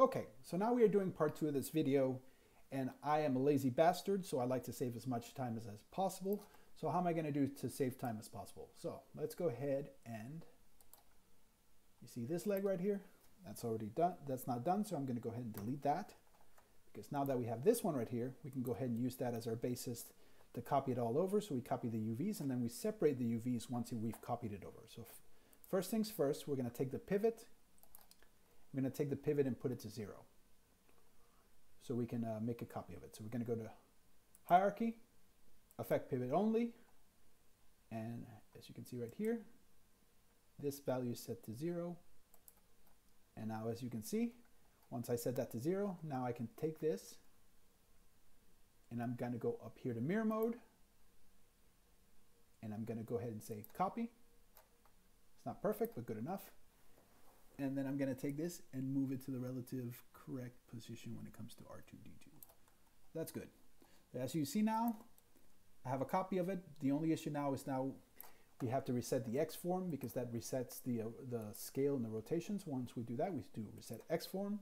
Okay, so now we are doing part 2 of this video, and I am a lazy bastard, so I like to save as much time as possible. So how am I going to do to save time as possible? So let's go ahead and, you see this leg right here? That's already done. That's not done, so I'm going to go ahead and delete that. Because now that we have this one right here, we can go ahead and use that as our basis to copy it all over. So we copy the UVs, and then we separate the UVs once we've copied it over. So first things first, we're going to take the pivot. I'm going to take the pivot and put it to 0. So we can make a copy of it. So we're going to go to Hierarchy, Affect Pivot Only, and as you can see right here, this value is set to 0. And now as you can see, once I set that to 0, now I can take this and I'm going to go up here to mirror mode, and I'm going to go ahead and say copy. It's not perfect, but good enough. And then I'm going to take this and move it to the relative correct position when it comes to R2D2. That's good. As you see now, I have a copy of it. The only issue now is we have to reset the X form, because that resets the scale and the rotations. Once we do that, we do reset X form,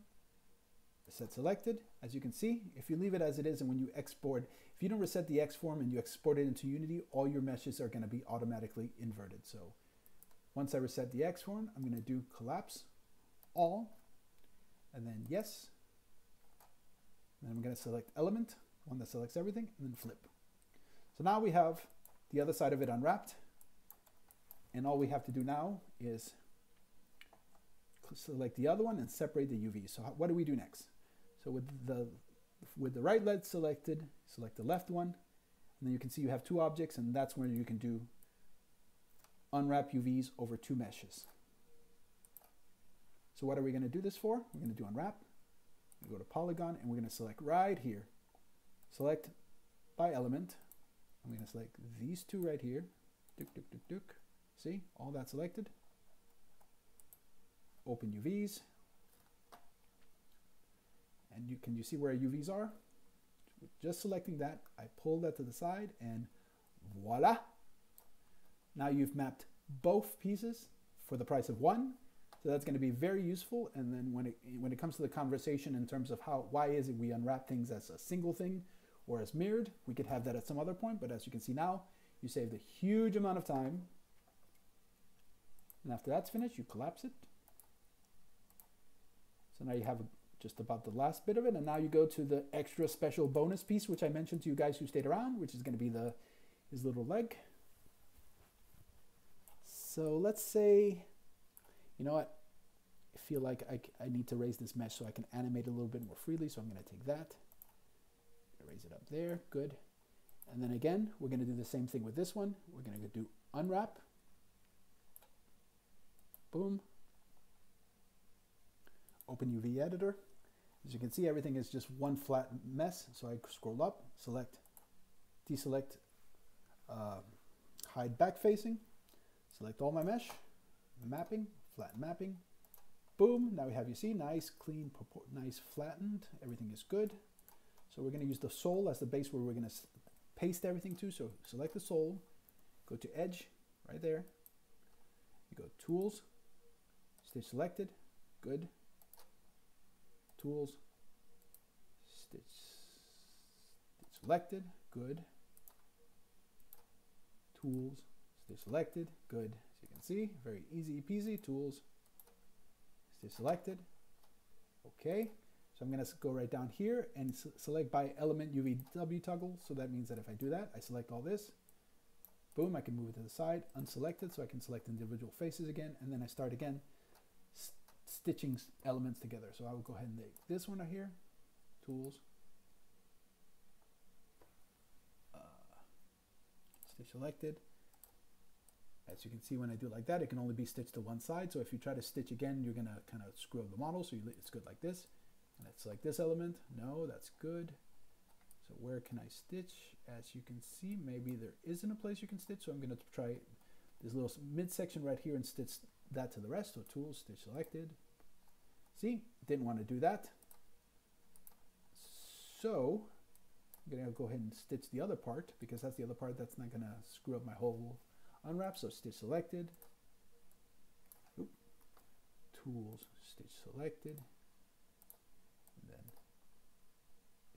reset selected. As you can see, if you leave it as it is and when you export, if you don't reset the X form and you export it into Unity, all your meshes are going to be automatically inverted. So once I reset the X form, I'm going to do collapse all, and then yes. And then I'm going to select element, one that selects everything, and then flip. So now we have the other side of it unwrapped, and all we have to do now is select the other one and separate the UV. So what do we do next? So with the right leg selected, select the left one, and then you can see you have two objects, and that's where you can do unwrap UVs over two meshes. So what are we going to do this for? We're going to do unwrap. We go to polygon, and we're going to select right here. Select by element. I'm going to select these two right here. See, all that selected. Open UVs. And can you see where UVs are? Just selecting that, I pull that to the side, and voila. Now you've mapped both pieces for the price of one. So that's going to be very useful. And then when it comes to the conversation in terms of why is it we unwrap things as a single thing or as mirrored, we could have that at some other point. But as you can see now, you saved a huge amount of time. And after that's finished, you collapse it. So now you have just about the last bit of it. And now you go to the extra special bonus piece, which I mentioned to you guys who stayed around, which is going to be his little leg. So let's say, you know what, I feel like I need to raise this mesh so I can animate a little bit more freely. So I'm going to take that, raise it up there, good. And then again, we're going to do the same thing with this one. We're going to do unwrap, boom, open UV editor. As you can see, everything is just one flat mess. So I scroll up, select, deselect, hide back facing, select all my mesh, mapping, flatten mapping, boom. Now we have, you see, nice, clean, nice flattened. Everything is good. So we're going to use the sole as the base where we're going to paste everything to. So select the sole, go to edge, right there. You go tools, stitch selected, good. Tools, stitch selected, good. Tools, stitch selected, good. As you can see, very easy peasy. Tools, stitch selected. Okay, so I'm going to go right down here and select by element UVW toggle. So that means that if I do that, I select all this. Boom, I can move it to the side, unselected, so I can select individual faces again, and then I start again stitching elements together. So I will go ahead and take this one right here, tools, stitch selected. As you can see, when I do it like that, it can only be stitched to one side. So if you try to stitch again, you're going to kind of screw up the model. So it's good like this. And let's select this element. No, that's good. So where can I stitch? As you can see, maybe there isn't a place you can stitch. So I'm going to try this little midsection right here and stitch that to the rest. So tools, stitch selected. See, didn't want to do that. So I'm going to go ahead and stitch the other part, because that's the other part that's not going to screw up my whole unwrap. So stitch selected. Oop. Tools, stitch selected.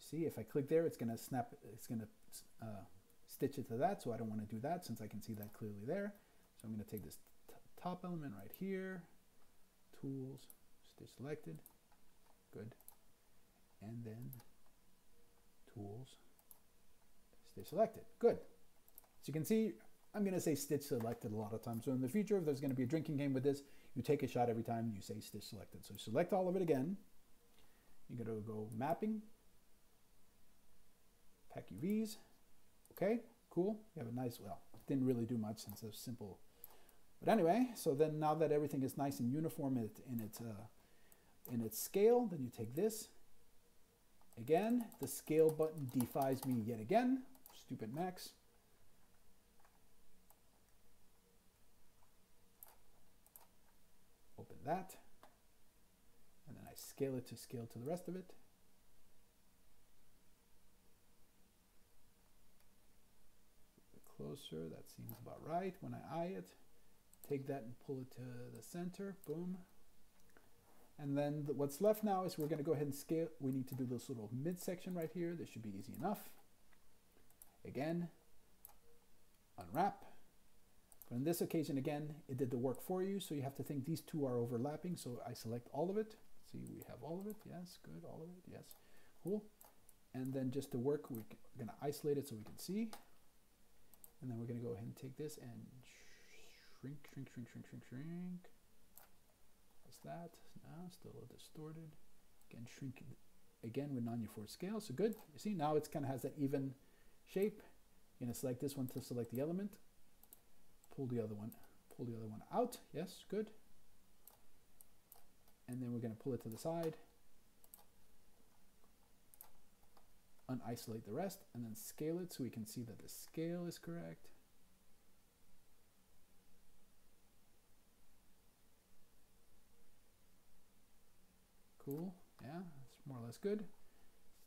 See, if I click there, it's going to snap, it's going to stitch it to that. So I don't want to do that since I can see that clearly there. So I'm going to take this top element right here, tools, stitch selected, good. And then tools, stitch selected, good. So you can see, I'm going to say stitch selected a lot of times. So in the future, if there's going to be a drinking game with this, you take a shot every time you say stitch selected. So select all of it again. You're going to go mapping, pack UVs. Okay, cool. You have a nice, well, didn't really do much since it's simple. But anyway, so then now that everything is nice and uniform in its scale, then you take this. Again, the scale button defies me yet again. Stupid Max. Open that. And then I scale it to scale to the rest of it. Closer, that seems about right. When I eye it, take that and pull it to the center, boom. And then what's left now is we're going to go ahead and scale. We need to do this little midsection right here. This should be easy enough. Again, unwrap. But in this occasion, again, it did the work for you. So you have to think these two are overlapping. So I select all of it. See, we have all of it. Yes, good. All of it. Yes, cool. And then just to work, we're going to isolate it so we can see. And then we're going to go ahead and take this and shrink. What's that? No, still a little distorted. Again, shrink again with non-uniform scale. So good. You see, now it kind of has that even shape. You're going to select this one to select the element. Pull the other one out. Yes, good. And then we're going to pull it to the side. Unisolate the rest and then scale it so we can see that the scale is correct. Cool, yeah, that's more or less good.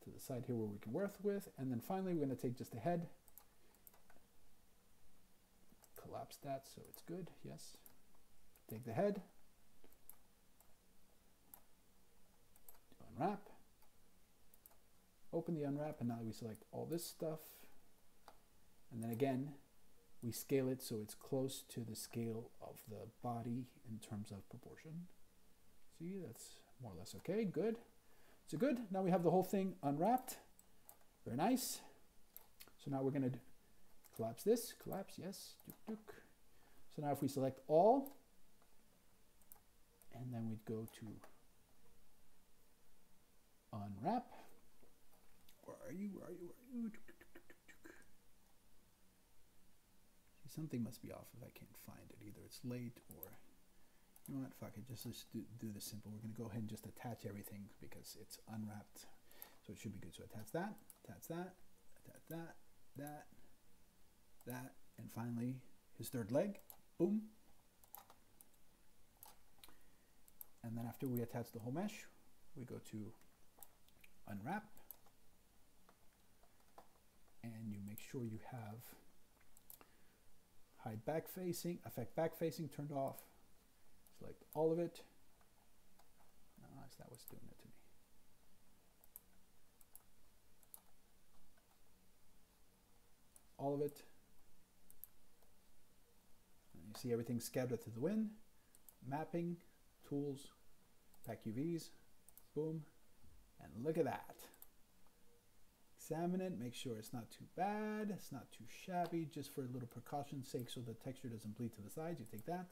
To the side here where we can work with, and then finally we're going to take just the head, collapse that so it's good, yes. Take the head, unwrap. Open the unwrap, and now we select all this stuff. And then again, we scale it so it's close to the scale of the body in terms of proportion. See, that's more or less okay, good. So good, now we have the whole thing unwrapped. Very nice. So now we're gonna collapse this, collapse, yes. So now if we select all, and then we'd go to unwrap. Where are you? See, something must be off if I can't find it. Either it's late or, you know what, fuck it, just let's do this simple. We're going to go ahead and just attach everything because it's unwrapped. So it should be good. So attach that, that, and finally his third leg, boom. And then after we attach the whole mesh, we go to unwrap. And you make sure you have hide back facing, affect back facing turned off. Select all of it. No, that was doing it to me. All of it. And you see everything scattered to the wind. Mapping, tools, pack UVs, boom, and look at that. Examine it, make sure it's not too bad, it's not too shabby, just for a little precaution's sake so the texture doesn't bleed to the sides. You take that,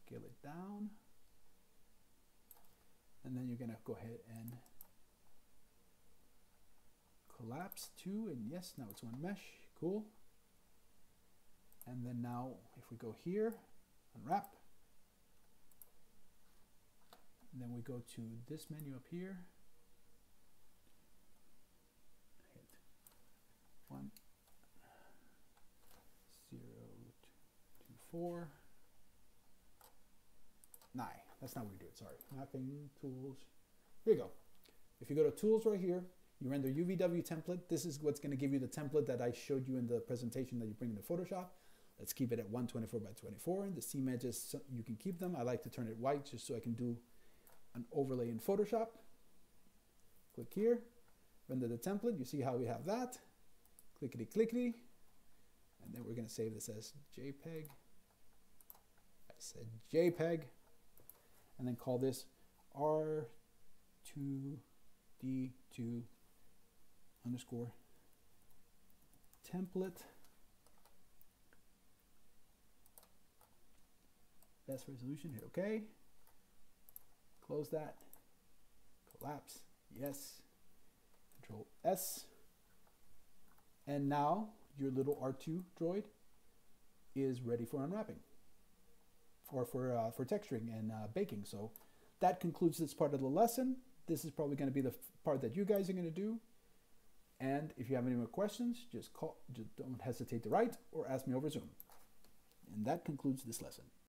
scale it down, and then you're going to go ahead and collapse two, and yes, now it's one mesh, cool. And then now if we go here, unwrap, and then we go to this menu up here, 1, 0, 2, 4, 9. That's not what we do it, sorry. Mapping, tools. Here you go. If you go to tools right here, you render UVW template. This is what's going to give you the template that I showed you in the presentation that you bring into Photoshop. Let's keep it at 124 by 24. The seam edges, you can keep them. I like to turn it white just so I can do an overlay in Photoshop. Click here. render the template. You see how we have that. Clickety clickety. And then we're going to save this as JPEG. I said JPEG. And then call this R2D2 underscore template. Best resolution, hit OK. Close that. Collapse, yes. Control S. And now your little R2 droid is ready for unwrapping, or for texturing and baking. So that concludes this part of the lesson. This is probably going to be the part that you guys are going to do. And if you have any more questions, just don't hesitate to write or ask me over Zoom. And that concludes this lesson.